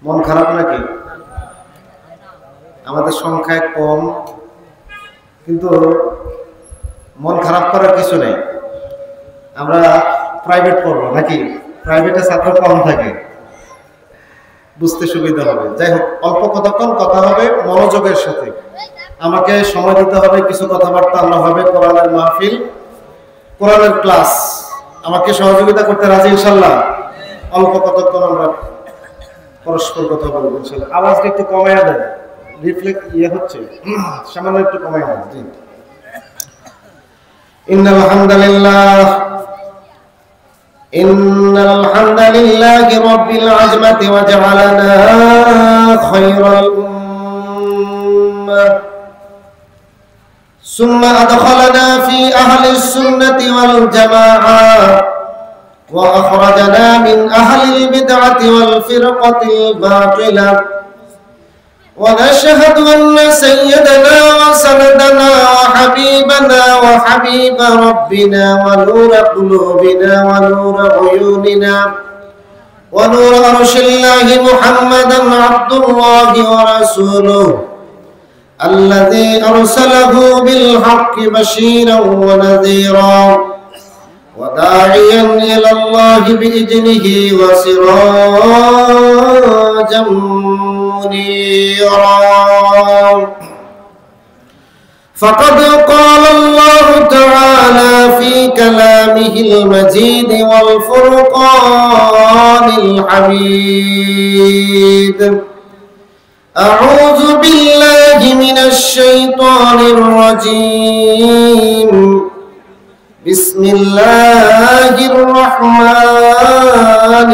মন খারাপ নাকি? আমাদের সংখ্যায় কম, কিন্তু মন খারাপ করার কিছু নেই। আমরা প্রাইভেট পড়বো নাকি? প্রাইভেটে ছাত্র কম থাকে, বুঝতে সুবিধা হবে। যাই হোক, অল্প কতক্ষণ কথা হবে মনোযোগের সাথে। আমাকে সময় দিতে হবে, কিছু কথাবার্তা আমরা হবে, কোরআনের মাহফিল, কোরআনের ক্লাস। আমাকে সহযোগিতা করতে রাজি ইনশাল্লাহ? অল্প কতক্ষণ আমরা পরস্পর কথা বলবো ইনশাল্লাহ। আওয়াজটা একটু কমাইয়া দেন, রিফ্লেক্ট হচ্ছে, সামান্য একটু কমাইয়া দেন। জি। ইন্নাল হামদালিল্লাহি রাব্বিল আজমাতি ওয়া জাআলানা খায়রাল উম্মাহ সুম্মা আদখালানা ফি আহলিস সুন্নাতি ওয়াল জামাআহ ওয়া আখরাজানা মিন আহলিল বিদআতি ওয়াল ফিরকাতিল বাতিলাহ ونشهد أن سيدنا وسندنا وحبيبنا وحبيب ربنا ونور قلوبنا ونور عيوننا ونور عرش الله محمدا عبد الله ورسوله الذي أرسله بالحق بشيرا ونذيرا وداعيا إلى الله بإذنه وسراجا منيرا. فقد قال الله تعالى في كلامه المجيد والفرقان الحميد: أعوذ بالله من الشيطان الرجيم. بسم الله الرحمن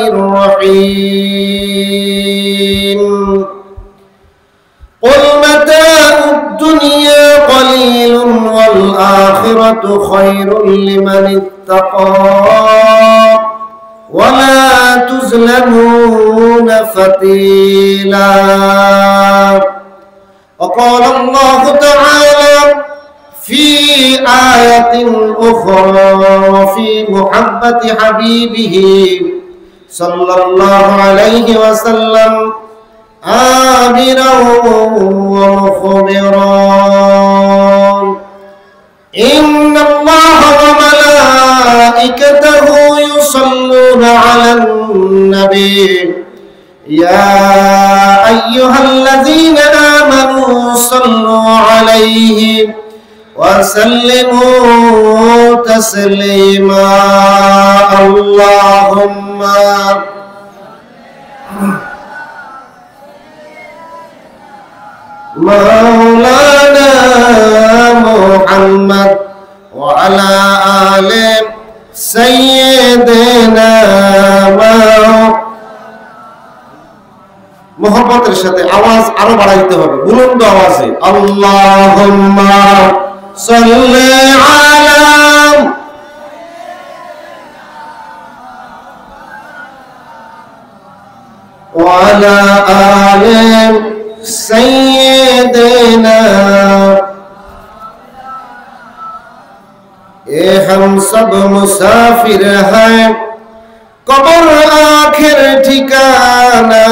الرحيم. قل متاع الدنيا قليل والآخرة خير لمن اتقى ولا تظلمون فتيلا. وقال الله تعالى في آية أخرى في محبة حبيبه صلى الله عليه وسلم آمرا ومخبرا: إن الله وملائكته يصلون على النبي يا أيها الذين آمنوا صلوا عليه وسلموا تسليما. اللهم مولانا محمد وعلى آل سيدنا মোহাম্মদের সাথে আওয়াজ আরো বাড়াইতে হবে, বুলন্দ আওয়াজে। আল্লাহুম্মা সাল্লি আলা ওয়া আলা আলি سيدنا. हम सब मुसाफिर हैं, कब्र आखिर ठिकाना,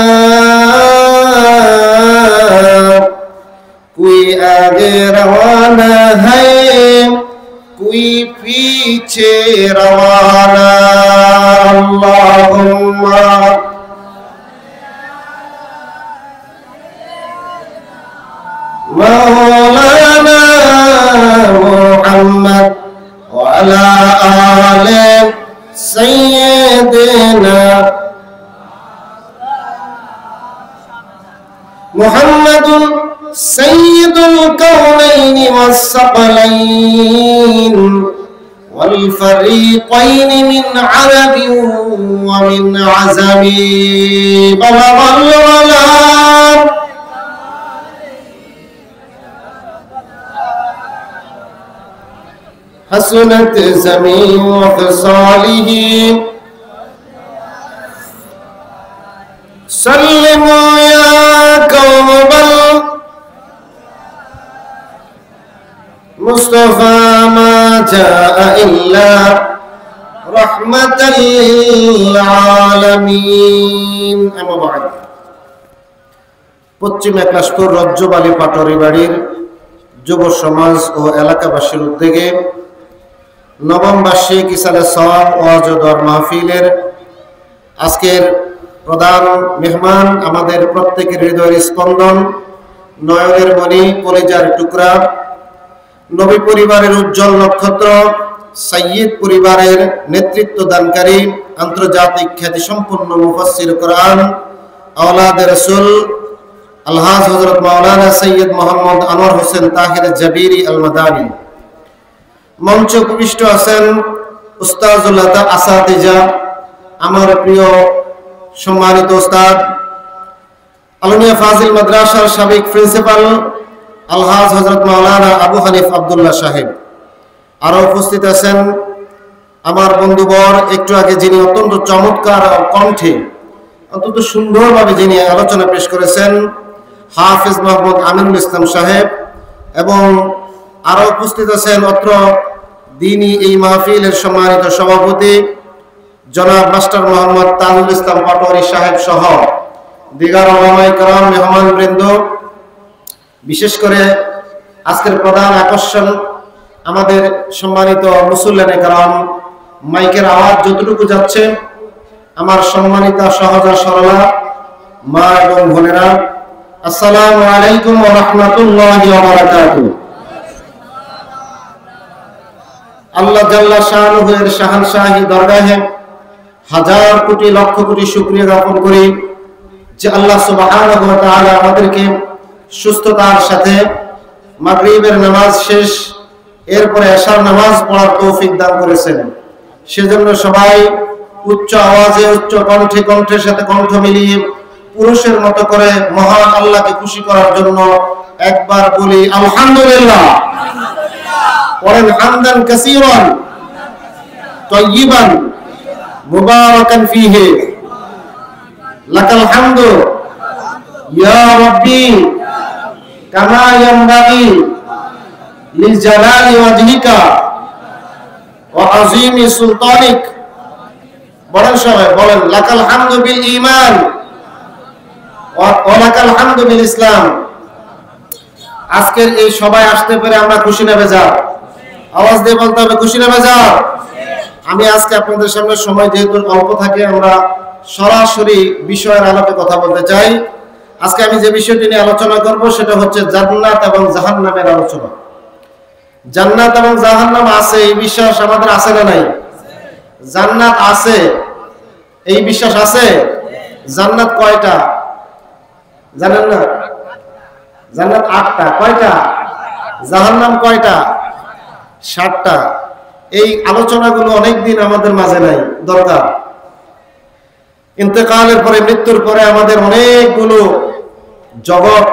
कोई आगे रवाना है कोई पीछे रवाना. अल्लाहुम्मा मौलाना मुहम्मद वअला आले सय्यदना मुहम्मदुन सय्यदुल कौनैन वस्सक़लैन والفريقين من عرب ومن عزم. بلغ الغلام حسنت زمين وخصاله. سلموا يا قوم بل مصطفى ما جاء إلا রাহমাতাল লিল আলামিন। আম্মা বা'দ। পশ্চিম একলাশপুর রজ্জবালী পাটোয়ারি বাড়ির যুব সমাজ ও এলাকাবাসীর উদ্যোগে নবম বার্ষিক ইসালে সওয়াব ওয়াজ ও দোয়ার মাহফিলের আজকের প্রধান মেহমান, আমাদের প্রত্যেকের হৃদয়ের স্পন্দন, নয়নের মণি, কলিজার টুকরা, নবী পরিবারের উজ্জ্বল নক্ষত্র, সাইয়্যিদ পরিবারের নেতৃত্ব দানকারী, আন্তর্জাতিক খ্যাতিসম্পন্ন মুফাসসির কোরআন, আওলাদে রাসূল আলহাজ হযরত মাওলানা সৈয়দ মোহাম্মদ আনোয়ার হোসেন তাহির জাবিরি আল মাদানী। মঞ্চে উপবিষ্ট আছেন উস্তাজুল আসাতিজা, আমার প্রিয় সম্মানিত উস্তাদ, আলমিয়া ফাজিল মাদ্রাসার সাবেক প্রিন্সিপাল আলহাজ হযরত মাওলানা আবু হানিফ আব্দুল্লাহ সাহেব। আরো উপস্থিত আছেন আমার বন্ধুবর, একটু আগে যিনি অত্যন্ত চমৎকার কণ্ঠে অত্যন্ত সুন্দরভাবে যিনি আলোচনা পেশ করেছেন, হাফেজ মোহাম্মদ আমিনুল ইসলাম সাহেব। এবং আরো উপস্থিত আছেন অত্র দিনী এই মাহফিলের সম্মানিত সভাপতি জনাব মাস্টার মোহাম্মদ তাজুল ইসলাম পাটোয়ারি সাহেব সহ দিগার ওলামায়ে কেরাম, মেহমান বৃন্দ। বিশেষ করে আজকের প্রধান আকর্ষণ আমাদের সম্মানিত মুসল্লিনে কেরাম। মাইকের আওয়াজ যতটুকু যাচ্ছে, আমার সম্মানিতা সহজা সরলা মা এবং বোনেরা, আসসালামু আলাইকুম ওয়া রাহমাতুল্লাহি ওয়া বারাকাতুহু। আল্লাহ জাল্লা শানুহু এর শাহানশাহী দরগাহে হাজার কোটি লক্ষ কোটি শুকরিয়া জ্ঞাপন করি যে আল্লাহ সুবহানাহু ওয়া তাআলা আমাদেরকে সুস্থতার সাথে মাগরিবের নামাজ শেষ, এরপরে এশার নামাজ পড়ার তৌফিক দান করেছেন। সেজন্য সবাই উচ্চ আওয়াজে, উচ্চ কণ্ঠে, কণ্ঠের সাথে কণ্ঠ মিলিয়ে পুরুষের মতো করে মহান আল্লাহকে খুশি করার জন্য একবার বলি আলহামদুলিল্লাহ। পড়েন হামদান কাসীরান তাইয়িবান মুবারাকান ফীহি লাকাল হামদু ইয়া রাব্বি কামা ইয়ানবাগি লিজালালি ওয়াজহিকা ওয়া আযীমি সুলতানিক। বলেন সবাই, বলেন লাকাল হামদু বিল ঈমান ওয়া লাকাল হামদু বিল ইসলাম। আজকের এই সবাই আসতে পেরে আমরা খুশি না বেজার? আওয়াজ দিয়ে বলতে হবে খুশি না বেজার? আমি আজকে আপনাদের সামনে সময় যেহেতু অল্প থাকে, আমরা সরাসরি বিষয়ের আলোকে কথা বলতে চাই। আজকে আমি যে বিষয়টি নিয়ে আলোচনা করব সেটা হচ্ছে জান্নাত এবং জাহান্নামের আলোচনা। জান্নাত এবং জাহান্নাম আছে এই বিশ্বাস আমাদের আছে না নাই? জান্নাত আছে এই বিশ্বাস আছে? জান্নাত কয়টা জানেন না? জান্নাত 8টা। কয়টা? জাহান্নাম কয়টা? 7টা। এই আলোচনাগুলো অনেকদিন আমাদের মাঝে নাই, দরকার। ইন্তেকালের পরে, মৃত্যুর পরে আমাদের অনেকগুলো জগৎ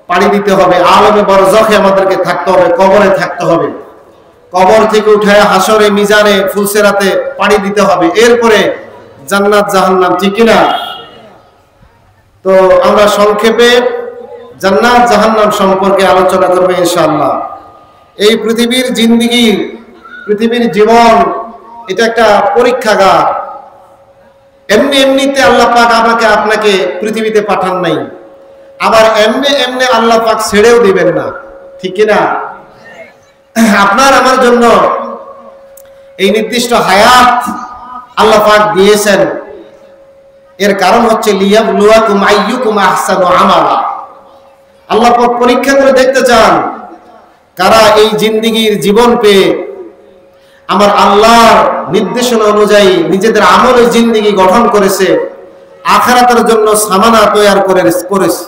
পাড়ি দিতে হবে। আলমে বরজখে আমাদেরকে থাকতে হবে, কবরে থাকতে হবে। কবর থেকে উঠে হাসরে, মিজানে, ফুলসেরাতে পাড়ি দিতে হবে। এরপরে জান্নাত জাহান্নাম, ঠিক কিনা? তো আমরা সংক্ষেপে জান্নাত জাহান্নাম সম্পর্কে আলোচনা করব ইনশাআল্লাহ। এই পৃথিবীর জিন্দেগি, পৃথিবীর জীবন, এটা একটা পরীক্ষাগার। এমনি এমনিতে আল্লাহ পাক আমাকে আপনাকে পৃথিবীতে পাঠান নাই, আবার এমনি এমনি আল্লাহ পাক ছেড়েও দিবেন না, ঠিক কিনা? আপনার আমার জন্য এই নির্দিষ্ট হায়াত আল্লাহ পাক দিয়েছেন। এর কারণ হচ্ছে লিয়াবলুয়াকুম আইয়ুকুম আহসানু আমালা। আল্লাহ পাক পরীক্ষা করে দেখতে চান কারা এই জিন্দেগির জীবন পেয়ে আমার আল্লাহর নির্দেশনা অনুযায়ী নিজেদের আমলে জিন্দেগি গঠন করেছে, আখিরাতের জন্য সামানা তৈরি করেছে।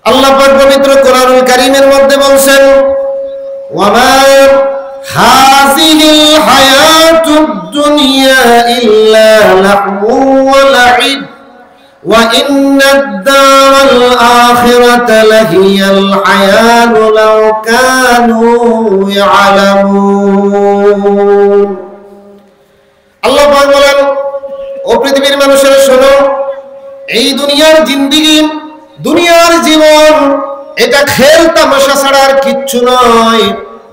আল্লাহ পাক পবিত্র কোরআনুল কারীমের মধ্যে বলেন, ওয়ামা হাযিহিল হায়াতুদ দুনিয়া ইল্লা লাহু ওয়া লাইব ওয়া ইন্নাদ দারাল আখিরাতা লাহিয়াল হায়াতু লাও কানু ইয়ালামুন। আল্লাহ পাক বলেন, ও পৃথিবীর মানুষেরা শোনো, এই দুনিয়ার জিন্দেগি, দুনিয়ার জীবন, এটা খেল তামাশা ছাড়া আর কিচ্ছু নয়।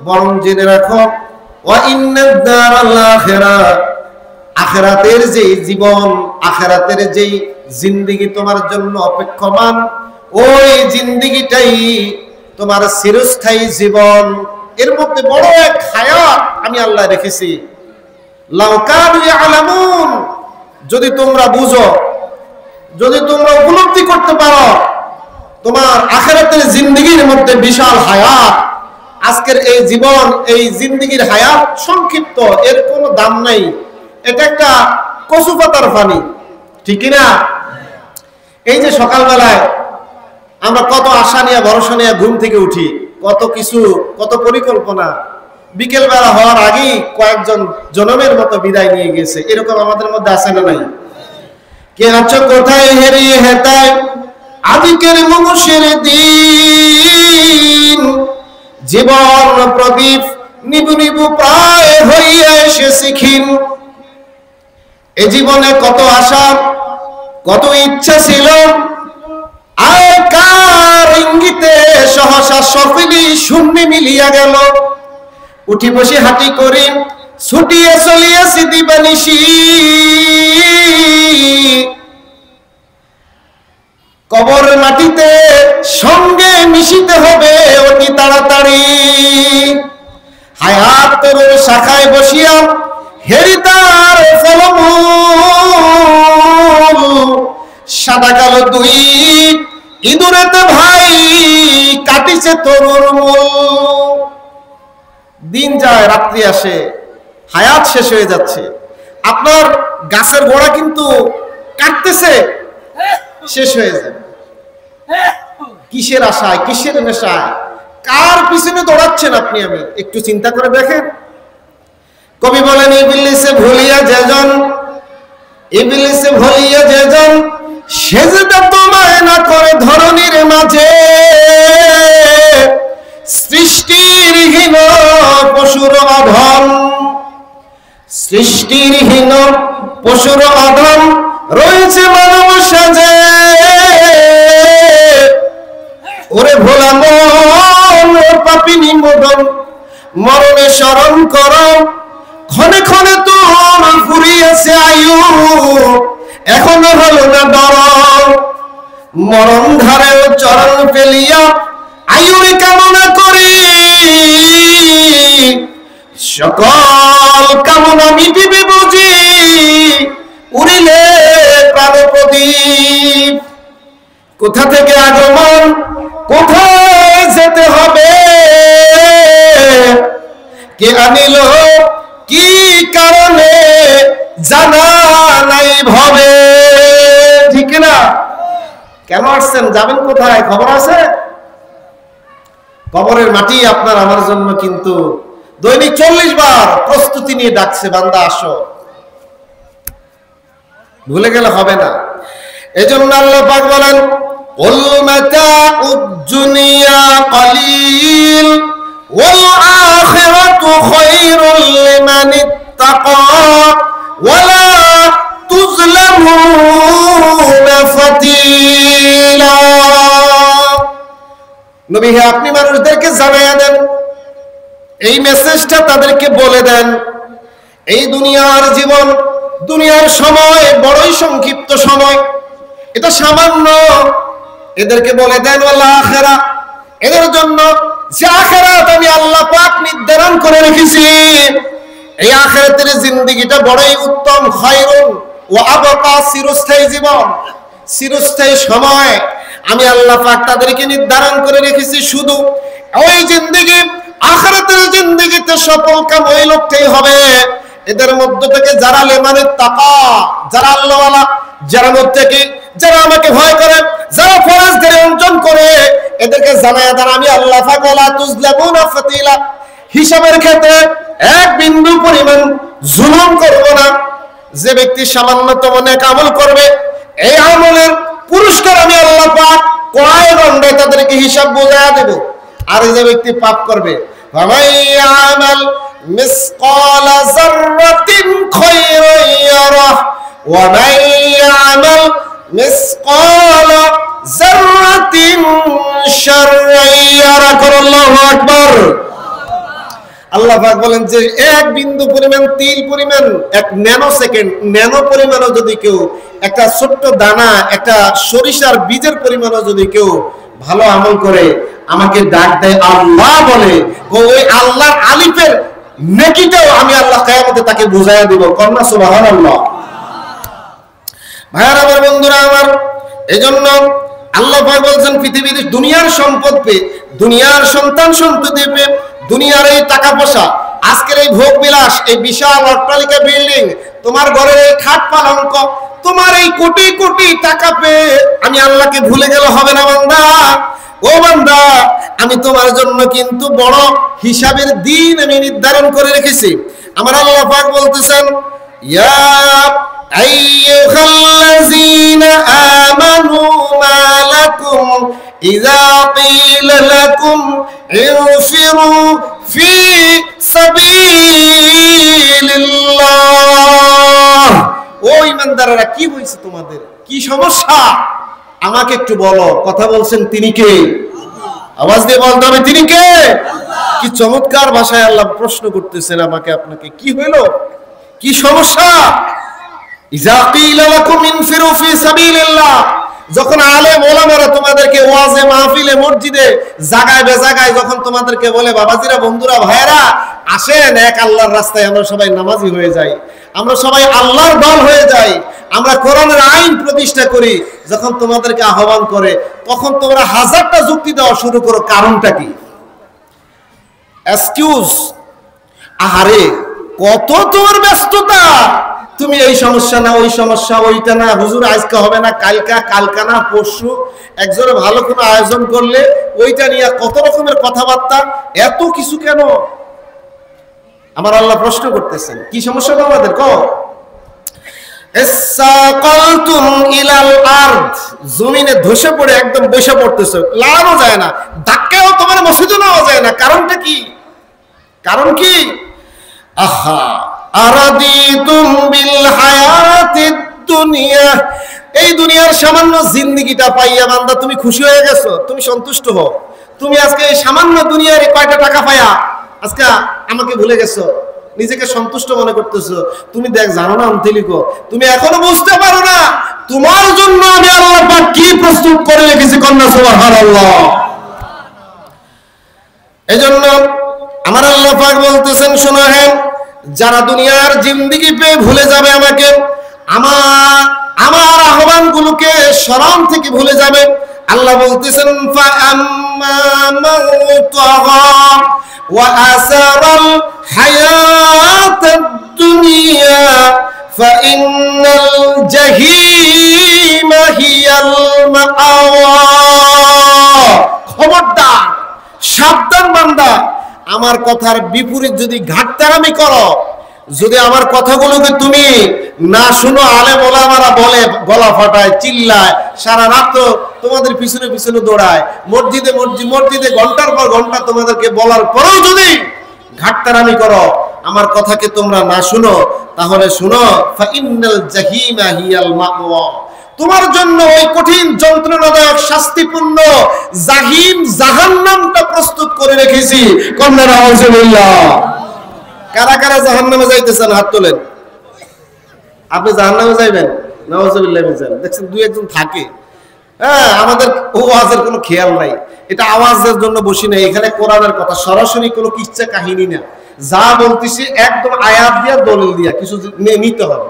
বরং জেনে রাখো ওয়া ইন্নাদ দারাল আখিরা, আখিরাতের যে জীবন, আখিরাতের যে জিন্দেগি তোমার জন্য অপেক্ষমান, ওই জিন্দেগিটাই তোমার চিরস্থায়ী জীবন। এর মধ্যে বড় এক হায়াত আমি আল্লাহ রেখেছি। লাউ কানু ইয়ালামুন, যদি তোমরা বুঝো, যদি তোমরা উপলব্ধি করতে পারো তোমার আখিরাতের জিন্দেগির মধ্যে বিশাল হায়াত। আজকের এই জীবন, এই জিন্দেগির হায়াত সংক্ষিপ্ত, এর কোনো দাম নাই। এটা একটা কচু পাতার পানি, ঠিক না? এই যে সকালবেলায় আমরা কত আশা নিয়ে ভরসা নিয়ে ঘুম থেকে উঠি, কত কিছু, কত পরিকল্পনা, বিকেল বেলা হওয়ার আগেই কয়েকজন জনমের মতো বিদায় নিয়ে গেছে। এরকম আমাদের মধ্যে আছে না নাই? কে আছো কোথায় হেরিয়ে হেতায় আদিকের মুমুষের দিন, জীবন প্রদীপ নিবু নিবু প্রায় হইয়া এসেছে ক্ষীণ। এ জীবনে কত আশা, কত ইচ্ছা ছিল, আর কার ইঙ্গিতে সহসা সকলই শূন্য মিলিয়া গেল। উঠি বসে হাঁটি করি ছুটিয়ে চলিয়াছি দিবানিশি, কবর মাটিতে সঙ্গে মিশিতে হবে অতি তাড়াতাড়ি। হায়াত তরুর শাখায় বসিয়া হেরিতার ফলমূল, সাদা কালো দুই ইঁদুরেতে ভাই কাটিছে তরুর মূল। দিন যায়, রাত্রি আসে, হায়াত শেষ হয়ে যাচ্ছে। আপনার গাছের গোড়া কিন্তু কাটতেছে, শেষ হয়ে যায়। কিসের আশায়, কিসের নেশায়, কার পিছনে দৌড়াচ্ছেন আপনি? আমি একটু চিন্তা করে দেখেন। কবি বলেন, ইবলিসে ভুলিয়া যেজন, ইবলিসে ভুলিয়া যেজন সেজদা তোমায় না করে ধরনীর মাঝে, সৃষ্টির হীন পশুর অধম, সৃষ্টির হীন পশুর অধম রয়েছে মানব সাজে। ওরে ভোলা মন পাপিনী মদন, মরণে স্মরণ কর, ক্ষণে ক্ষণে তোর ফুরিয়েছে আয়ু, এখনো হলো না ডর। মরণ ধারেও চরণ ফেলিয়া আয়ুর কামনা করি, সকল কামনা মিটিবে বুঝি উড়িলে প্রাণ প্রদীপ। কোথা থেকে আগমন, কোথায় যেতে হবে, কে আনিল কি কারণে জানা নাই ভবে, ঠিক না? কেন আসছেন, যাবেন কোথায়, খবর আছে? কবরের মাটি আপনার আমার জন্য কিন্তু দৈনিক 40 বার প্রস্তুতি নিয়ে ডাকছে, বান্দা আসো। ভুলে গেলে হবে না। এজন্য আল্লাহ পাক বলেন, কুল মাতাউদ দুনিয়া কলিল ওয়াল আখিরাতু খায়রুল লিমান ইত্তাকা ওয়ালা তুযলামুনা ফাতিলা। নবী হে, আপনি মানুষদেরকে জানাইয়া দেন, এই মেসেজটা তাদেরকে বলে দেন, এই দুনিয়ার জীবন, দুনিয়ার সময় বড়ই সংক্ষিপ্ত সময়, এটা সামান্য। এদেরকে বলে দেন ওয়াল আখিরা, এদের জন্য যে আখিরাত আমি আল্লাহ পাক নির্ধারণ করে রেখেছি, এই আখিরাতের জিন্দেগিটা বড়ই উত্তম, খায়রুন ওয়া আবকা, চিরস্থায়ী জীবন, চিরস্থায়ী সময় আমি আল্লাহ পাক তাদেরকে নির্ধারণ করে রেখেছি। শুধু ওই জিন্দেগি, আখিরাতের জিন্দেগিতে সফল কাম ওই লোকটাই হবে এদের মধ্য থেকে যারা লেমানের তাকা, যারা আল্লাহওয়ালা, যারা মুত্তাকি, যারা আমাকে ভয় করে, যারা ফরজদের অর্জন করে, এদেরকে জানায়া দেন আমি আল্লাহ পাক ওয়ালা তুযলামুনা ফাতিলা, হিসাবের ক্ষেত্রে এক বিন্দু পরিমাণ জুলুম করব না। যে ব্যক্তি সামান্যতম নেক আমল করবে, এই আমলের পুরস্কার আমি আল্লাহ পাক কড়াই দণ্ডে তাদেরকে হিসাব বোঝায়া দেব। আর যে ব্যক্তি পাপ করবে, ফামান ইয়ামাল মিসকালা যাররাতিন খায়রান ইয়ারাহ ওয়া মান ইয়ামাল মিসকালা যাররাতিন শাররান ইয়ারাহ। আল্লাহু আকবার। আল্লাহ পাক বলেন যে এক বিন্দু পরিমাণ, তিল পরিমাণ, এক ন্যানো সেকেন্ড, ন্যানো পরিমাণও যদি কেউ, একটা ছোট্ট দানা, একটা সরিষার বীজের পরিমাণও যদি কেউ ভালো আমল করে আমাকে ডাক দেয়, আল্লাহ বলে, ওই আল্লাহর আলিফের নেকিটাও আমি আল্লাহ কিয়ামতে তাকে বুঝাইয়া দিব। কন্যা সুবহানাল্লাহ। ভাইয়ার আমার, বন্ধুরা আমার, এজন্য আল্লাহ পাক বলছেন পৃথিবীতে দুনিয়ার সম্পদ পেয়ে, দুনিয়ার সন্তান সন্ততি পেয়ে, দুনিয়ার এই টাকা পয়সা, আজকের এই ভোগ বিলাস, এই বিশাল অট্টালিকা বিল্ডিং, তোমার ঘরের এই খাট পালঙ্ক, তোমার এই কোটি কোটি টাকা পেয়ে আমি আল্লাহকে ভুলে গেলে হবে না বান্দা। ও বান্দা, আমি তোমার জন্য কিন্তু বড় হিসাবের দিন আমি নির্ধারণ করে রেখেছি। আমার আল্লাহ পাক বলতেছেন, ইয়া আইয়ুহাল্লাযীনা আমানু মা লাকুম ইযা ক্বিলা লাকুম ইনফিরু ফি সাবিলিল্লাহ। ও ঈমানদাররা, কি হইছে তোমাদের, কি সমস্যা আমাকে একটু বলো। কথা বলছেন তিনি কে? আওয়াজ দিয়ে বলতে হবে তিনি কে? কি চমৎকার ভাষায় আল্লাহ প্রশ্ন করতেছেন আমাকে আপনাকে, কি হইল, কি সমস্যা? ইযা ক্বিলা লাকুম ইনফিরু ফি সাবিলিল্লাহ, যখন আলেম ওলামারা তোমাদেরকে ওয়াজে মাহফিলে মসজিদে জায়গায় বেজায়গায় যখন তোমাদেরকে বলে, বাবাজিরা, বন্ধুরা, ভাইয়েরা, আসেন এক আল্লাহর রাস্তায় আমরা সবাই নামাজি হয়ে যাই, আমরা সবাই আল্লাহর দল হয়ে যাই, আমরা কোরআনের আইন প্রতিষ্ঠা করি, যখন তোমাদেরকে আহ্বান করে, তখন তোমরা হাজারটা যুক্তি দেওয়া শুরু করো। কারণটা কি? এক্সকিউজ। আহারে, কত তোমার ব্যস্ততা, তুমি এই সমস্যা না, ওই সমস্যা, ওইটা না, হুজুর আজকে হবে না, কালকা, কালকা না, পরশু, একজনে ভালো কোনো আয়োজন করলে ওইটা নিয়ে কত রকমের কথাবার্তা, এত কিছু কেন? আমার আল্লাহ প্রশ্ন করতেছেন, কি সমস্যা তোমাদের? ইসসাকালতুম ইলাল আরদ, জমিনে ধসে পড়ে একদম বসে পড়তেছো, লাগানো যায় না, ধাক্কাও তোমার মসজিদে নেওয়া যায় না। কারণটা কি? কারণ কি? আহা, আরাদিতুম বিল হায়াতিদ দুনিয়া, এই দুনিয়ার সামান্য জিন্দেগিটা পাইয়া বান্দা তুমি খুশি হয়ে গেছো, তুমি সন্তুষ্ট হও। তুমি আজকে এই সামান্য দুনিয়ার কয়টা টাকা পাইয়া আজকে আমাকে ভুলে গেছো, নিজেকে সন্তুষ্ট মনে করতেছো। তুমি দেখ, জানো না অন্তলিকো, তুমি এখনো বুঝতে পারো না তোমার জন্য আমি আল্লাহ পাক কি প্রস্তুত করে রেখেছি। কন্যা সুবহানাল্লাহ। এজন্য আমার আল্লাহ পাক বলতেছেন, শোনো, হ্যাঁ, যারা দুনিয়ার জিন্দেগি পেয়ে ভুলে যাবে আমাকে, আমার আহ্বানগুলোকে স্মরণ থেকে ভুলে যাবে, আল্লাহ বলতেছেন, ফা আম্মা মান তাগা ওয়া আসারাল হায়াতাদ দুনিয়া ফা ইন্নাল জাহিমা হিয়াল মাআওয়া। খবরদার, সাবধান বান্দা, আমার কথার বিপরীত যদি ঘাটতারামি করো, যদি আমার কথাগুলোকে তুমি না শুনো, আলেম ওলামারা বলে, গলা ফাটায়, চিল্লায়, সারা রাত তোমাদের পিছনে পিছনে দৌড়ায়, মসজিদে মসজিদে ঘন্টার পর ঘন্টা তোমাদেরকে বলার পরেও যদি ঘাটতারামি করো, আমার কথাকে তোমরা না শুনো, তাহলে শুনো, ফাইন্নাল জাহিমা হিয়াল মাওয়া, তোমার জন্য ওই কঠিন যন্ত্রণাদায়ক শাস্তিপূর্ণ জাহিম, জাহান্নামটা প্রস্তুত করে রেখেছি। কন্যা নাউজুবিল্লাহ। কারা কারা জাহান্নামে যাইতেছেন হাত তোলেন। আপনি জাহান্নামে যাইবেন? নাউজুবিল্লাহ। দেখছেন দুই একজন থাকে, হ্যাঁ, আমাদের ওয়াজের কোনো খেয়াল নাই, এটা আওয়াজের জন্য বসি নাই, এখানে কোরআনের কথা, সরাসরি কোনো কিচ্ছা কাহিনী না, যা বলতেছি একদম আয়াত দিয়া দলিল দিয়া কিছু নিতে হবে।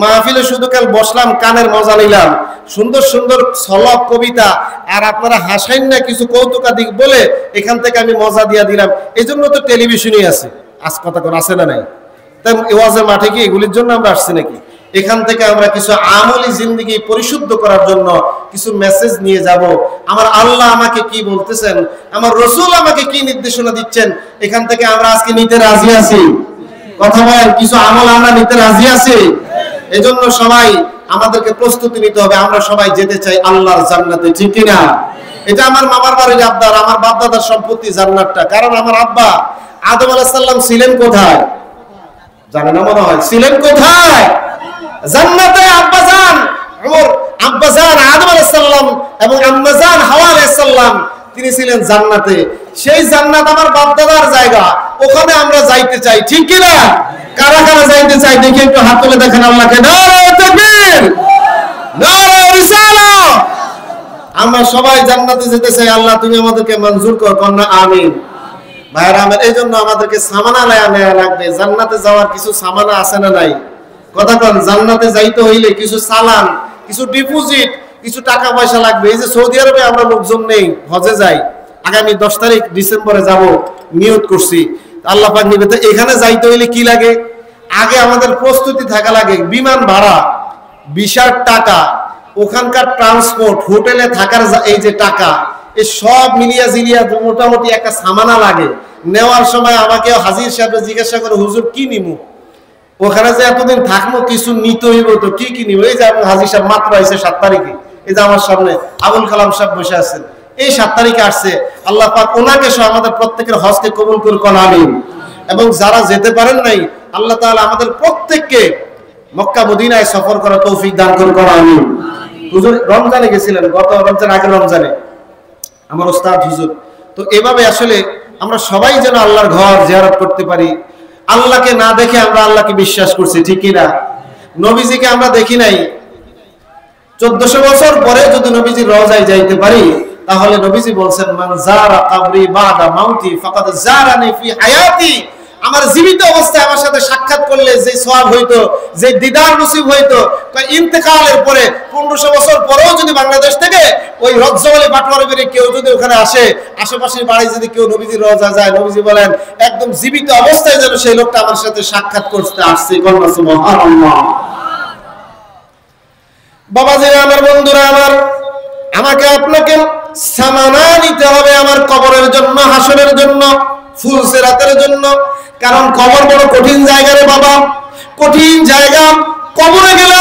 মাহফিলে শুধু কাল বসলাম, কানের মজা নিলাম, সুন্দর সুন্দর ছলক কবিতা, আর আপনারা হাসাইন না কিছু কৌতুকাদিক বলে এখান থেকে আমি মজা দিয়া দিলাম। এই জন্য তো টেলিভিশনই আছে, আজ কথা কোন আছে না নাই? তাই ওয়াজের মাঠে কি এগুলির জন্য আমরা আসছি নাকি? এখান থেকে আমরা কিছু আমলি জিন্দেগি পরিশুদ্ধ করার জন্য কিছু মেসেজ নিয়ে যাব। আমার আল্লাহ আমাকে কি বলতেছেন, আমার রসুল আমাকে কি নির্দেশনা দিচ্ছেন, এখান থেকে আমরা আজকে নিতে রাজি আছি। কথা বলেন, কিছু আমল আমরা নিতে রাজি আছি। এজন্য সবাই আমাদেরকে প্রস্তুতি নিতে হবে, আমরা সবাই যেতে চাই আল্লাহর জান্নাতে, ঠিক কিনা? এটা আমার মামার বাড়ির আব্দার, আমার বাপ দাদার সম্পত্তি জান্নাতটা। কারণ আমার আব্বা আদম আলাইহিস সালাম ছিলেন কোথায় জানেন না মনে হয়? ছিলেন কোথায়? জান্নাতে। আব্বাজান ওমর, আব্বাজান আদম আলাইহিস সালাম এবং আম্মাজান হাওয়া আলাইহিস সালাম, তিনি ছিলেন জান্নাতে। সেই জান্নাত আমার বাপ-দাদার জায়গা, ওখানে আমরা যাইতে চাই, ঠিক কি না? কারা কারা যাইতে চাই দেখি একটু হাত তুলে দেখেন আল্লাহকে। নারে তাকবীর, নারে রিসালাত। আমরা সবাই জান্নাতে যেতে চাই, আল্লাহ তুমি আমাদেরকে মঞ্জুর কর, কন্যা আমিন। ভাইরা আমার, এই জন্য আমাদেরকে সামানা নেওয়া লাগবে। জান্নাতে যাওয়ার কিছু সামানা আছে না নাই? কথা কন, জান্নাতে যাইতে হইলে কিছু চালান, কিছু ডিপোজিট, কিছু টাকা পয়সা লাগবে। এই যে সৌদি আরবে আমরা লোকজন নেই, হজে যাই, আগামী 10 তারিখ ডিসেম্বরে যাব নিয়ত করছি, আল্লাহ পাক নিবে। তো এখানে যাইতে হইলে কি লাগে? আগে আমাদের প্রস্তুতি থাকা লাগে। বিমান ভাড়া, ভিসার টাকা, ওখানকার ট্রান্সপোর্ট, হোটেলে থাকার এই যে টাকা, এই সব মিলিয়া জিলিয়া মোটামুটি একটা সামানা লাগে। নেওয়ার সময় আমাকে হাজির সাহেব জিজ্ঞাসা করে, হুজুর কি নিমু? ওখানে যে এতদিন থাকবো, কিছু নিতে হইব, তো কি কি নিব? এই যে হাজির সাহেব মাত্র আইছে 7 তারিখে, এই যে আমার সামনে আবুল কালাম সাহেব বসে আছেন, এই 7 তারিখে আসছে। আল্লাহ পাক ওনাকে সহ আমাদের প্রত্যেকের হজকে কবুল করুন, আমিন। এবং যারা যেতে পারেন নাই, আল্লাহ তাআলা আমাদের প্রত্যেককে মক্কা মদিনায় সফর করার তৌফিক দান করুন, আমিন। হুজুর রমজানে গেছিলেন, গত রমজান, আগের রমজানে আমার ওস্তাদ হুজুর। তো এভাবে আসলে আমরা সবাই যেন আল্লাহর ঘর জিয়ারত করতে পারি। আল্লাহকে না দেখে আমরা আল্লাহকে বিশ্বাস করছি, ঠিক কি না? নবীজিকে আমরা দেখি নাই, 1400 বছর পরে যদি নবীজির রওজায় যাইতে পারি, তাহলে নবীজি বলছেন, মান যারা কবরি বাদা মাউতি ফাকাদ যারানি ফি হায়াতি। আমার জীবিত অবস্থায় আমার সাথে সাক্ষাৎ করলে যে সওয়াব হইতো, যে দিদার নসিব হইতো, ইন্তেকালের পরে 1500 বছর পরেও যদি বাংলাদেশ থেকে ওই রজ্জওয়ালি বাটোয়ারি বেরে কেউ যদি ওখানে আসে, আশেপাশের বাড়ি যদি কেউ নবীজির রওজা যায়, নবীজি বলেন একদম জীবিত অবস্থায় যেন সেই লোকটা আমার সাথে সাক্ষাৎ করতে আসছে। সুবহানাল্লাহ। বাবাজিরা আমার, বন্ধুরা আমার, আমাকে আপনাকে সামানা নিতে হবে আমার কবরের জন্য, হাসরের জন্য, ফুলসিরাতের জন্য। কারণ কবর বড় কঠিন জায়গা রে বাবা, কঠিন জায়গা। কবরে গেলে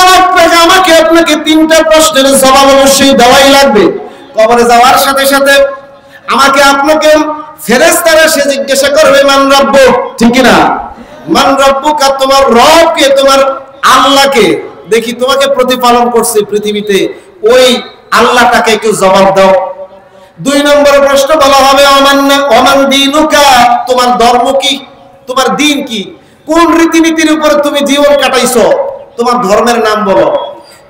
আমাকে আপনাকে 3টা প্রশ্নের জবাব অবশ্যই দেওয়াই লাগবে। কবরে যাওয়ার সাথে সাথে আমাকে আপনাকে ফেরেশতারা সে জিজ্ঞাসা করবে, মান রাব্বুক, ঠিক না? মান রাব্বুকা, তোমার রব কে, তোমার আল্লাহকে। দেখি তোমাকে প্রতিপালন করছে পৃথিবীতে, ওই আল্লাহটাকে একটু জবাব দাও। 2 নম্বর প্রশ্ন বলা হবে, ওমান দীনুকা, তোমার ধর্ম কি, তোমার দিন কি, কোন রীতিনীতির উপরে তুমি জীবন কাটাইছো, তোমার ধর্মের নাম বলো।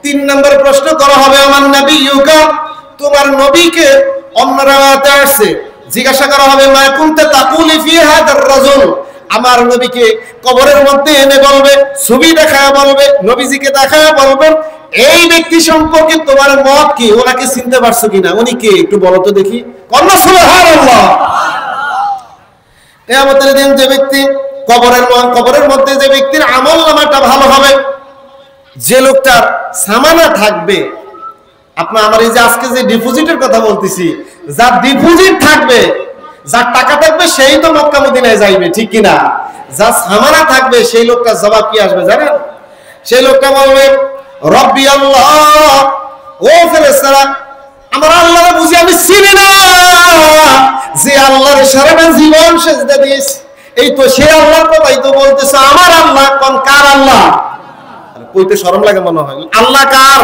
3 নম্বর প্রশ্ন করা হবে, ওমান নাবিয়ুকা, তোমার নবীকে। অন্য রাওয়াতে আসছে, জিজ্ঞাসা করা হবে, মা কুনতা তাকুলি ফি হাদার রাজুল, আমার নবীকে কবরের মধ্যে এনে বলবে, ছবি দেখায় বলবে, নবীজিকে দেখায় বলবে, এই ব্যক্তি সম্পর্কে তোমার মত কি, ওনাকে চিনতে পারছো কিনা, উনি কে একটু বলো তো দেখি। কন্যা সুবহানাল্লাহ। কিয়ামতের দিন যে ব্যক্তি কবরের মধ্যে যে ব্যক্তির আমলনামাটা ভালো হবে, যে লোকটার সামানা থাকবে, আপনার আমার এই যে আজকে যে ডিপোজিটের কথা বলতেছি, যার ডিপোজিট থাকবে, যার টাকা থাকবে, সেই তো মক্কা মদিনায় যাইবে, ঠিক কিনা? যার সামানা থাকবে, সেই লোকটার জবাব কি আসবে জানেন? সেই লোকটা বলবে, রব্বি আল্লাহ, ও ফেরেশতারা, আমার আল্লাহরে বুঝি আমি চিনি না, যে আল্লাহর সারাটা জীবন সেজদা দিয়েছি, এই তো সেই আল্লাহর কথাই তো বলতেছে, আমার আল্লাহ। কোন কার আল্লাহ? কইতে শরম লাগে মনে হয়। আল্লাহ কার?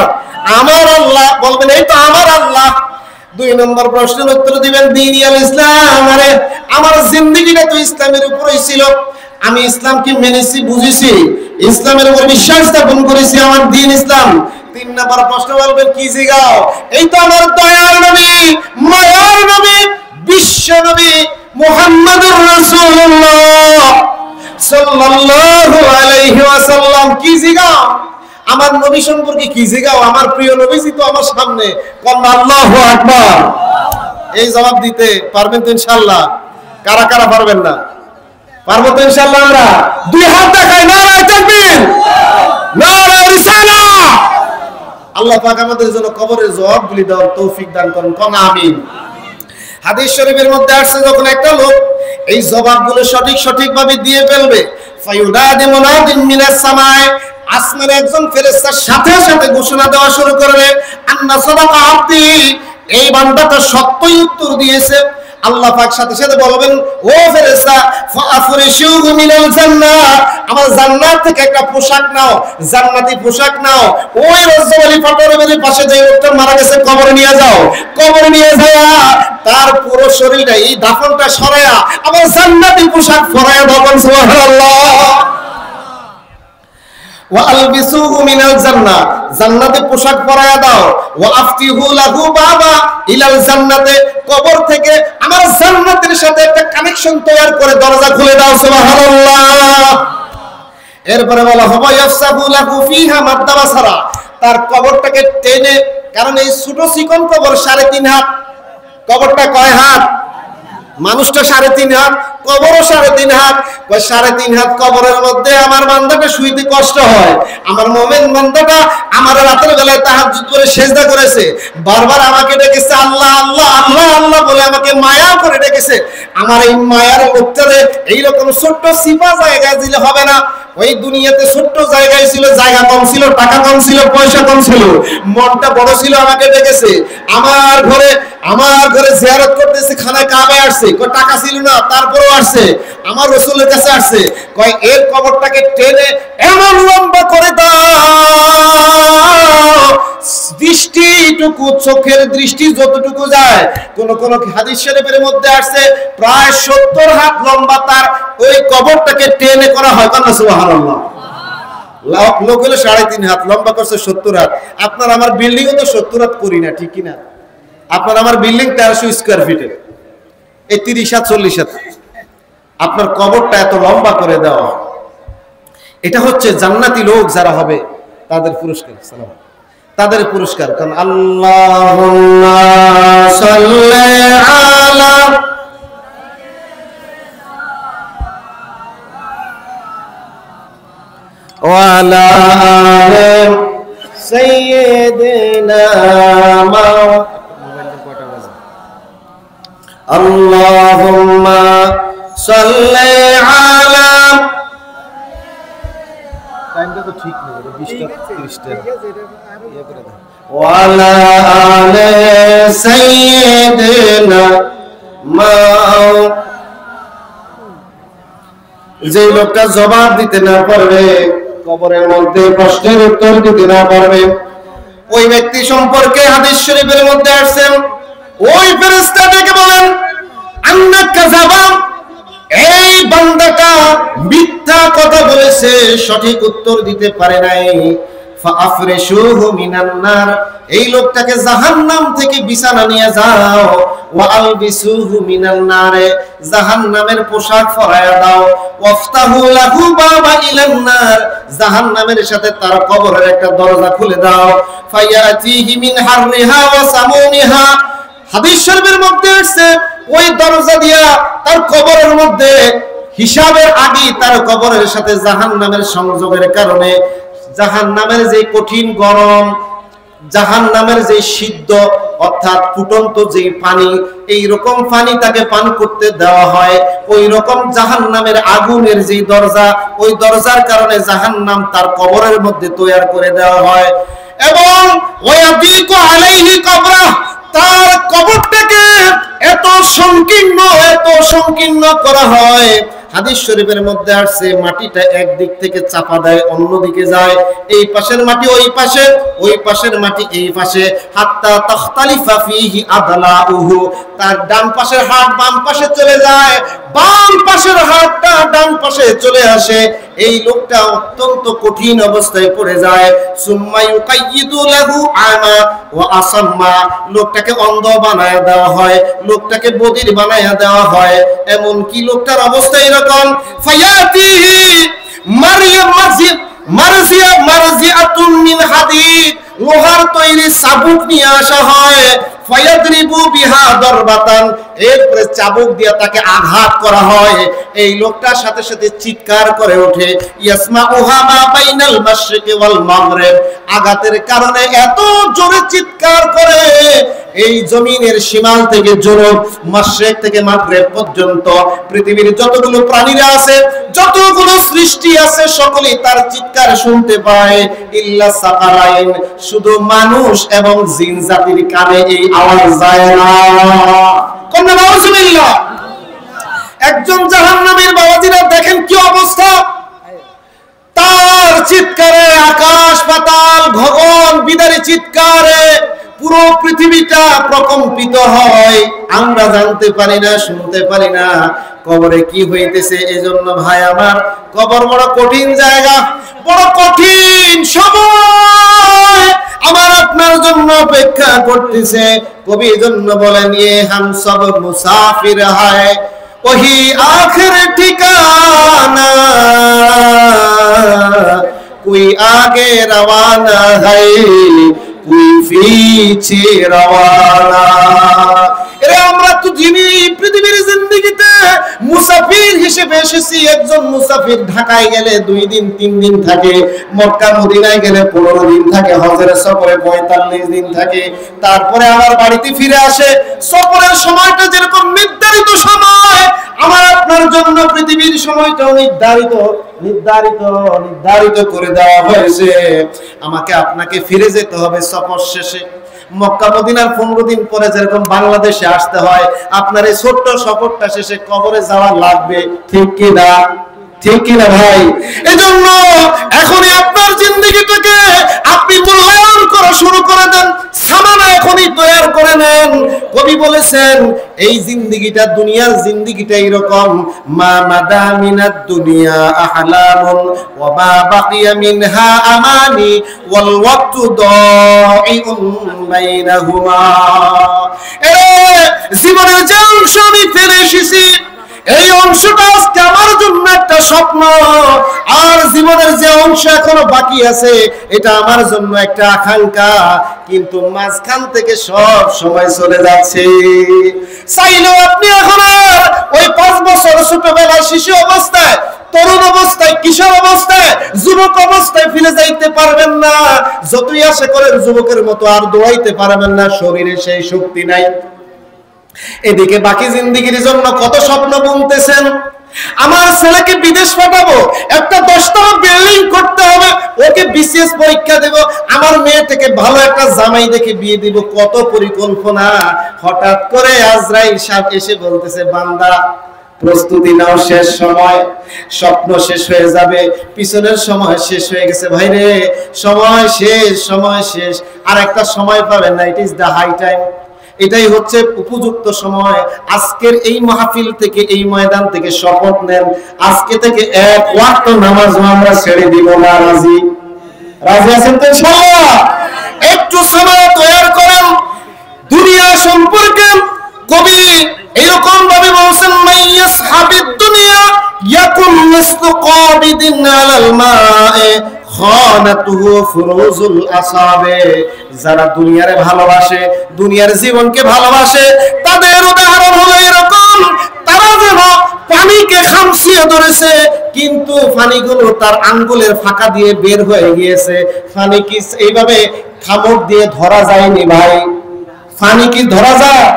আমার আল্লাহ। বলবেন এই তো আমার আল্লাহ। 2 নম্বর প্রশ্নের উত্তর দিবেন, দ্বীন আল ইসলাম, আরে আমার জিন্দেগিটা তো ইসলামের উপরেই ছিল, আমি ইসলামকে মেনেছি, বুঝেছি, ইসলামের উপর বিশ্বাস স্থাপন করেছি, আমার দ্বীন ইসলাম। 3 নম্বর প্রশ্ন বলবেন, কি জিগাও? এই তো আমার দয়ার নবী, মায়ার নবী, বিশ্ব নবী মুহাম্মদুর রাসূলুল্লাহ সাল্লাল্লাহু আলাইহি ওয়াসাল্লাম। কি জিগাও? আমার নবী সম্পর্কে কি জিগাও? আমার প্রিয় নবীজি তো আমার সামনে। আল্লাহু আকবার। এই জবাব দিতে পারবেন তো ইনশাআল্লাহ? কারা কারা পারবেন না? পারবো তো ইনশাআল্লাহ আমরা? 2 হাত দেখাই, নারায়ে তাকবীর, নারায়ে রিসালাহ। আল্লাহ পাক আমাদের জন্য কবরের জবাবগুলি দেওয়ার তৌফিক দান করুন, কোন আমিন। হাদিস শরীফের মধ্যে আসছে, যখন একটা লোক এই জবাবগুলো সঠিকভাবে দিয়ে ফেলবে, ফায়ুনাদি মুনাদিন মিনাস সামায়ে, আসমানে একজন ফেরেশতার সাথে সাথে ঘোষণা দেওয়া শুরু করবে, আন্না সাদাকা আবদি, এই বান্দাটা সত্যই উত্তর দিয়েছে, আল্লাহ পাক সাথে সাথে বলবেন, ও ফেরেশতা ফাফরিশুহু মিনাল জান্নাহ, আমার জান্নাত থেকে একটা পোশাক নাও, জান্নাতি পোশাক নাও, ওই রজওয়ালি পাথরের পাশে যে লোকটা মারা গেছে কবরে নিয়ে যাও, কবরে নিয়ে যায়া তার পুরো শরীরটা এই দাফনটা সরায়া আবার জান্নাতি পোশাক পরায়া দাও। সুবহানাল্লাহ। ওয়া আলবিসুহু মিনাল জান্নাহ, জান্নাতে পোশাক পরায়া দাও। ওয়া আফতিহু লাহু বাবা ইলাল জান্নাতে, কবর থেকে আমার জান্নাতের সাথে একটা কানেকশন তৈরি করে দরজা খুলে দাও। সুবহানাল্লাহ। এরপরে বলা হবে ইয়াফসাহু লাহু ফিহা মাদ্দাবাসারা, তার কবরটাকে টেনে, কারণ এই ছোট চিকন কবর 3.5 হাত, কবরটা কয় হাত? মানুষটা 3.5 হাত, কবরও 3.5 হাত। 3.5 হাত কবরের মধ্যে আমার বান্দাটা শুইতে কষ্ট হয়। আমার মুমিন বান্দাটা আমার রাতের বেলায় তাহাজ্জুদ করে সিজদা করেছে, বারবার আমাকে ডেকেছে আল্লাহ আল্লাহ আল্লাহ আল্লাহ বলে, আমাকে মায়া করে ডেকেছে। আমার এই মায়ার উত্তরে এইরকম ছোট্ট সিপা জায়গা দিলে হবে না। ওই দুনিয়াতে ছোট্ট জায়গায় ছিল, জায়গা কম ছিল, টাকা কম ছিল, পয়সা কম ছিল, মনটা বড় ছিল, আমাকে ডেকেছে। আমার ঘরে জিয়ারত করতেছে, খানায় কাবায় আসছে, কয় টাকা ছিল না তারপরেও আসছে, আমার রাসূলের কাছে আসছে, কয় এর কবরটাকে টেনে এমন লম্বা করে দাও, দৃষ্টিটুকু, চোখের দৃষ্টি যতটুকু যায়। কোন কোন হাদিস শরীফের মধ্যে আসছে প্রায় 70 হাত লম্বা তার ওই কবরটাকে টেনে করা হয়। কান্না সুবহানাল্লাহ। লোক হলো 3.5 হাত, লম্বা করছে 70 হাত। আপনার আমার বিল্ডিংও তো 70 হাত করি না, ঠিক কিনা? আপনার আমার বিল্ডিং 1300 স্কয়ার ফিটের, এই 30 হাত 40 হাত, আপনার কবরটা এত লম্বা করে দেওয়া। এটা হচ্ছে জান্নাতি লোক যারা হবে তাদের পুরস্কার। সালাম, তাদের পুরস্কার। কারণ আল্লাহুম্মা সাল্লি আলা ওয়া আলা আলি সাইয়্যিদিনা আল্লাহুম্মা সাল্লি আলা, টাইমটা তো ঠিক নেই, 20টা 30টা ইয়া করে দাও। ওয়া আলা আলি সাইয়্যিদিনা মা, যে লোকটা জবাব দিতে না পারবে, কবরের মধ্যে প্রশ্নের উত্তর দিতে না পারবে, ওই ব্যক্তি সম্পর্কে হাদিস শরীফের মধ্যে আসছে, ওই ফেরেশতাকে বলেন আন্নাকা যাবা, এই বান্দাটা মিথ্যা কথা বলেছে, সঠিক উত্তর দিতে পারে নাই। ফাআফরিশুহু মিনান নার, এই লোকটাকে জাহান্নাম থেকে বিছানা নিয়ে যাও। ওয়া আলবিসুহু মিনান নারে, জাহান্নামের পোশাক পরায়া দাও। ওয়াফতাহু লাহু বাবা ইলান নার, জাহান্নামের সাথে তার কবরের একটা দরজা খুলে দাও। ফায়াতিহি মিন হাররিহা ওয়া সামুমিহা, হাদিস শরীফের মধ্যে আছে ওই দরজা দিয়া তার কবরের মধ্যে হিসাবের আগে তার কবরের সাথে জাহান্নামের সংযোগের কারণে জাহান্নামের যে কঠিন গরম, জাহান্নামের যে সিদ্ধ অর্থাৎ ফুটন্ত যে পানি, এই রকম পানি তাকে পান করতে দেওয়া হয়। ওই রকম জাহান্নামের আগুনের যে দরজা, ওই দরজার কারণে জাহান্নাম তার কবরের মধ্যে তৈরি করে দেওয়া হয়। এবং ওয়াদিকু আলাইহি কবরা, তার কবরটাকে এত সংকীর্ণ করা হয়। হাদিস শরীফের মধ্যে আসছে মাটিটা একদিক থেকে চাপা দেয়, অন্যদিকে যায়, এই পাশের মাটি ওই পাশে, ওই পাশের মাটি এই পাশে, হাত্তা তাখতালিফা ফীহি আদলাউহু, তার ডান পাশের হাত বাম পাশে চলে যায়, বাম পাশের হাতটা ডান পাশে চলে আসে। এই লোকটা অত্যন্ত কঠিন অবস্থায় পড়ে যায়। সুম্মা ইউকাইয়িদু লাহু আমা ওয়া আসাম্মা, লোকটাকে অন্ধ বানায়া দেওয়া হয়, লোকটাকে বধির বানায়া দেওয়া হয়। এমন কি লোকটার অবস্থা এরকম, ফায়াতিহি মারজিআতুন মিন হাদিদ, লোহার তৈরি চাবুক নিয়ে আসা হয়। ফায়াদরিবু বিহা দরবাতান, এরপরে চাবুক দিয়ে তাকে আঘাত করা হয়। এই লোকটার সাথে সাথে চিৎকার করে ওঠে, ইয়াসমাউহা মা বাইনাল মাশরিকি ওয়াল মাগরিব, আঘাতের কারণে এত জোরে চিৎকার করে এই জমিনের শিমাল থেকে জোরব, মাশরিক থেকে মাগরিব পর্যন্ত পৃথিবীর যতগুলো প্রাণীরা আছে, যতগুলো সৃষ্টি আছে, সকলেই তার চিৎকার শুনতে পায়। ইল্লা সাকারাইন, শুধু মানুষ এবং জিন জাতির কানে এই আওয়াজ যায় না। কন্যা নাউজুবিল্লাহ। একজন জাহান্নামীর বাবাজিরা দেখেন কি অবস্থা, তার চিৎকারে আকাশ পাতাল গগন বিদারী চিৎকারে পুরো পৃথিবীটা প্রকম্পিত হয়। আমরা জানতে পারি না, শুনতে পারি না কবরে কি হইতেছে। এজন্য ভাই আমার, কবর বড় কঠিন জায়গা, বড় কঠিন সময় আমার আপনার জন্য অপেক্ষা করতেছে। কবি এজন্য বলেন, ইয়ে হাম সব মুসাফির হায় ওহি আখির ঠিকানা, कोई आगे रवाना है कोई पीछे रवाना। এরে আমরা তো যিনি পৃথিবীর জিন্দেগিতে মুসাফির হিসেবে এসেছি। একজন মুসাফির ঢাকায় গেলে 2 দিন 3 দিন থাকে, মক্কা মদিনায় গেলে 15 দিন থাকে, হজের সফরে 45 দিন থাকে, তারপরে আবার বাড়িতে ফিরে আসে। সফরের সময়টা যেরকম নির্ধারিত সময়, আমার আপনার জন্য পৃথিবীর সময়টাও নির্ধারিত করে দেওয়া হয়েছে। আমাকে আপনাকে ফিরে যেতে হবে সফর শেষে। মক্কা মদিনার 15 দিন পরে যেরকম বাংলাদেশে আসতে হয়, আপনার এই ছোট্ট সফরটা শেষে কবরে যাওয়া লাগবে, ঠিক কি না? ঠিক কি না ভাই? এজন্য এখনই আপনার জিন্দেগিটাকে আপনি মূল্যায়ন করা শুরু করে দেন, সামানা এখনই তৈরি করে নেন। কবি বলেছেন, এই জিন্দেগিটা, দুনিয়ার জিন্দেগিটা এরকম, মা মাদা মিনাদ দুনিয়া আহলামুন ওয়া মা বাকিয়া মিনহা আমানি ওয়াল ওয়াক্তু দাইউন বাইনাহুমা। জীবনের যে অংশ আমি ফেলে এসেছি, এই অংশটা আজকে আমার জন্য একটা স্বপ্ন, আর জীবনের যে অংশ এখনো বাকি আছে এটা আমার জন্য একটা আকাঙ্ক্ষা, কিন্তু মাঝখান থেকে সব সময় চলে যাচ্ছে। চাইলেও আপনি এখন আর ওই 5 বছর ছোটবেলায় শিশু অবস্থায়, তরুণ অবস্থায়, কিশোর অবস্থায়, যুবক অবস্থায় ফিরে যাইতে পারবেন না। যতই আশা করেন যুবকের মতো আর দৌড়াইতে পারবেন না, শরীরে সেই শক্তি নাই। এদিকে বাকি জিন্দেগির জন্য কত স্বপ্ন বুনতেছেন। আমার ছেলেকে বিদেশ পাঠাবো, একটা 10তলা বিল্ডিং করতে হবে, ওকে বিসিএস পরীক্ষা দেব, আমার মেয়েটাকে ভালো একটা জামাই দেখে বিয়ে দিব, কত পরিকল্পনা। হঠাৎ করে আজরাইল সাহেব এসে বলতেছে, বান্দা প্রস্তুতি নাও, শেষ সময়, স্বপ্ন শেষ হয়ে যাবে, পিছনের সময় শেষ হয়ে গেছে। ভাই রে, সময় শেষ, আর একটা সময় পাবেন না। It is the high time. এটাই হচ্ছে উপযুক্ত সময়। আজকের এই মাহফিল থেকে, এই ময়দান থেকে শপথ নেন, আজকে থেকে 1 ওয়াক্ত নামাজ আমরা ছেড়ে দিব না। রাজি আছেন তো ইনশাআল্লাহ? একটু সময় তৈরি করেন। দুনিয়া সম্পর্কে কবি এরকম ভাবে বলছেন, মাইয়াস হাবিদ দুনিয়া ইয়াকুন মিসলু কাবিদিন আলাল মায়ে খানাতুহু ফুরুজুল আসাবে। যারা দুনিয়ারে ভালোবাসে, দুনিয়ার জীবনকে ভালোবাসে, তাদের উদাহরণ হলো এরকম, তারা যেন পানিকে খামচিয়ে ধরেছে, কিন্তু পানিগুলো তার আঙ্গুলের ফাঁকা দিয়ে বের হয়ে গিয়েছে। পানি কি এইভাবে খামড় দিয়ে ধরা যায়নি ভাই? পানি কি ধরা যায়?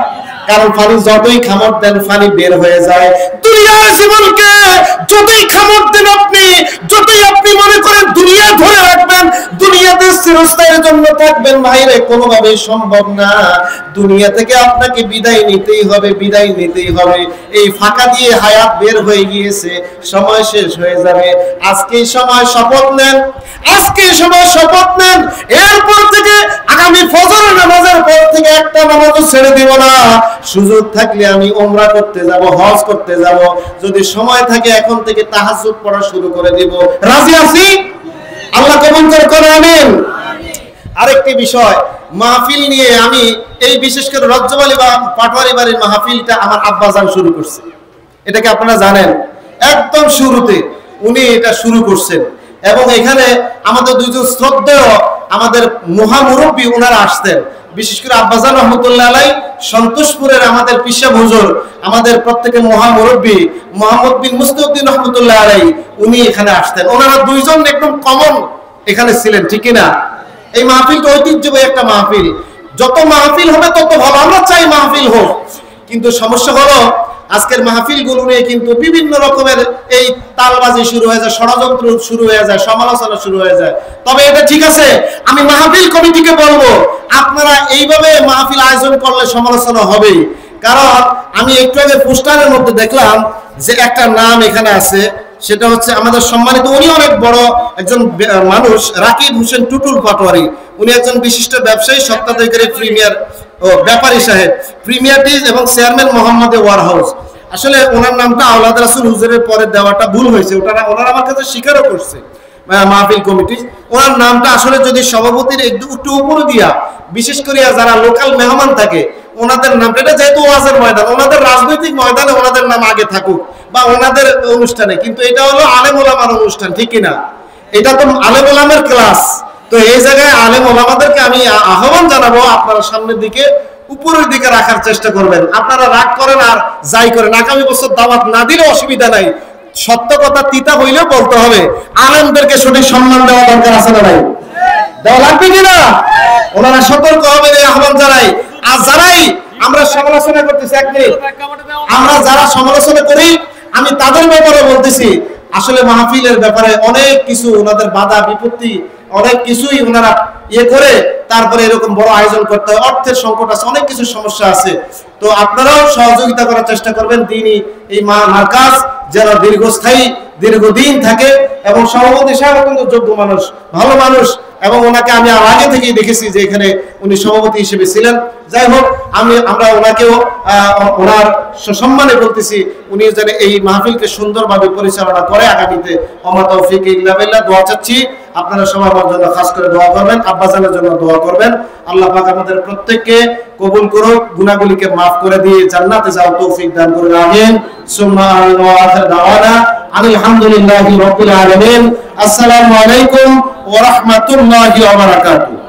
কারণ পানি যতই খামড় দেন পানি বের হয়ে যায়। দুনিয়ার জীবনকে যতই খামড় দেন আপনি, যতই আপনি মনে করেন দুনিয়া ধরে রাখবেন, দুনিয়াতে চিরস্থায়ীর জন্য থাকবেন, ভাইরে কোনোভাবেই সম্ভব না। দুনিয়া থেকে আপনাকে বিদায় নিতেই হবে। এই ফাঁকা দিয়ে হায়াত বের হয়ে গিয়েছে, সময় শেষ হয়ে যাবে। আজকেই সময় শপথ নেন, এরপর থেকে আগামী ফজর নামাজের পর থেকে একটা নামাজও ছেড়ে দিব না। সুযোগ থাকলে আমি উমরা করতে যাব, হজ করতে যাব, যদি সময় থাকে এখন থেকে তাহাজ্জুদ পড়া শুরু করে দিব। রাজি আছি? আল্লাহ কবুল করে, আমিন। আরেকটি বিষয়, মাহফিল নিয়ে আমি এই বিশেষ করে রজ্জবালি বা পাটোয়ারি বাড়ির মাহফিলটা আমার আব্বাজান শুরু করছে। এটাকে আপনারা জানেন, একদম শুরুতে উনি এটা শুরু করছেন, এবং এখানে আমাদের দুইজন শ্রদ্ধেয় আমাদের মহামুরব্বী ওনারা আসতেন। বিশেষ করে আব্বাজান রহমতুল্লাহ আলাই, সন্তোষপুরের আমাদের পিসা হুজুর, আমাদের প্রত্যেকের মহামুরব্বী মোহাম্মদ বিন মুস্তাউদ্দিন রহমতুল্লাহ আলাই, উনি এখানে আসতেন। ওনারা দুইজন একদম কমন এখানে ছিলেন, ঠিক না? এই মাহফিলটা ঐতিহ্যবাহী একটা মাহফিল। যত মাহফিল হবে তত ভালো, আমরা চাই মাহফিল হোক, কিন্তু সমস্যা হলো আজকের মাহফিলগুলো নিয়ে কিন্তু বিভিন্ন রকমের এই তালবাজি শুরু হয়ে যায়, ষড়যন্ত্র শুরু হয়ে যায়, সমালোচনা শুরু হয়ে যায়। তবে এটা ঠিক আছে, আমি মাহফিল কমিটিকে বলবো, আপনারা এইভাবে মাহফিল আয়োজন করলে সমালোচনা হবেই, কারণ আমি একটু আগে পোস্টারের মধ্যে দেখলাম যে একটা নাম এখানে আছে, সেটা হচ্ছে আমাদের সম্মানিত, উনি অনেক বড় একজন মানুষ, রাকিব হোসেন টুটুল পাটোয়ারি। উনি একজন বিশিষ্ট ব্যবসায়ী, স্বত্বাধিকারী প্রিমিয়ার ব্যাপারী সাহেব, প্রিমিয়ার ডিজ এবং চেয়ারম্যান মোহাম্মদ ওয়ার হাউস। আসলে ওনার নামটা আওলাদ রাসূল হুজুরের পরে দেওয়াটা ভুল হয়েছে, ওনারা আমার কাছে স্বীকারও করছে মাহফিল কমিটি। ওনার নামটা আসলে যদি সভাপতির একটু উপরে দিয়া, বিশেষ করে যারা লোকাল মেহমান থাকে ওনাদের নামটা, এটা যেহেতু ওয়াজের ময়দান, ওনাদের রাজনৈতিক ময়দানে ওনাদের নাম আগে থাকুক বা ওনাদের অনুষ্ঠানে, কিন্তু এটা হলো আলেম ওলামার অনুষ্ঠান, ঠিক কিনা? এটা তো আলেম ওলামার ক্লাস। তো এই জায়গায় আলেম ওলামাদেরকে আমি আহ্বান জানাবো, আপনারা সামনের দিকে উপরের দিকে রাখার চেষ্টা করবেন। আপনারা রাগ করেন আর যাই করেন, আগামী বছর দাওয়াত না দিলে অসুবিধা নাই, সত্য কথা তিতা হইলেও বলতে হবে। আলেমদেরকে সঠিক সম্মান দেওয়া দরকার আছে না নাই? দেওয়া লাগবে কিনা? ওনারা সতর্ক হবে, এই আহ্বান জানাই। আর যারাই আমরা সমালোচনা করতেছি, এক মিনিট, আমরা যারা সমালোচনা করি আমি তাদের ব্যাপারে বলতেছি, আসলে মাহফিলের ব্যাপারে অনেক কিছু ওনাদের বাধা বিপত্তি, অনেক কিছুই ওনারা করে তারপরে এরকম বড় আয়োজন করতে হয়, অর্থের সংকট আছে, অনেক কিছু সমস্যা আছে। তো আপনারাও সহযোগিতা করার চেষ্টা করবেন, দিনই এই মার্কাজ যেন দীর্ঘস্থায়ী দীর্ঘদিন থাকে। এবং সভাপতি সাহেব কিন্তু যোগ্য মানুষ, ভালো মানুষ, এবং ওনাকে আমি আগে থেকেই দেখেছি যে এখানে উনি সভাপতি হিসেবে ছিলেন। যাই হোক, আমরা ওনাকেও ওনার সম্মানে বলতেছি, উনি যেন এই মাহফিলকে সুন্দরভাবে পরিচালনা করে আগামীতে। ওমা তৌফিক ইল্লা বিল্লাহ। দোয়া চাচ্ছি, আপনারা সবাই আমার জন্য খাস করে দোয়া করবেন, আব্বাজানের জন্য দোয়া করবেন। আল্লাহ পাক আমাদের প্রত্যেককে কবুল করুক, গুনাহগুলিকে মাফ করে দিয়ে জান্নাতে যাওয়ার তৌফিক দান করুন, আমিন সুম্মা আমিন। ওয়া আখির দাওয়ানা আলহামদুলিল্লাহি রাব্বিল আলামিন। আসসালামু আলাইকুম ওয়া রাহমাতুল্লাহি ওয়া বারাকাতুহু।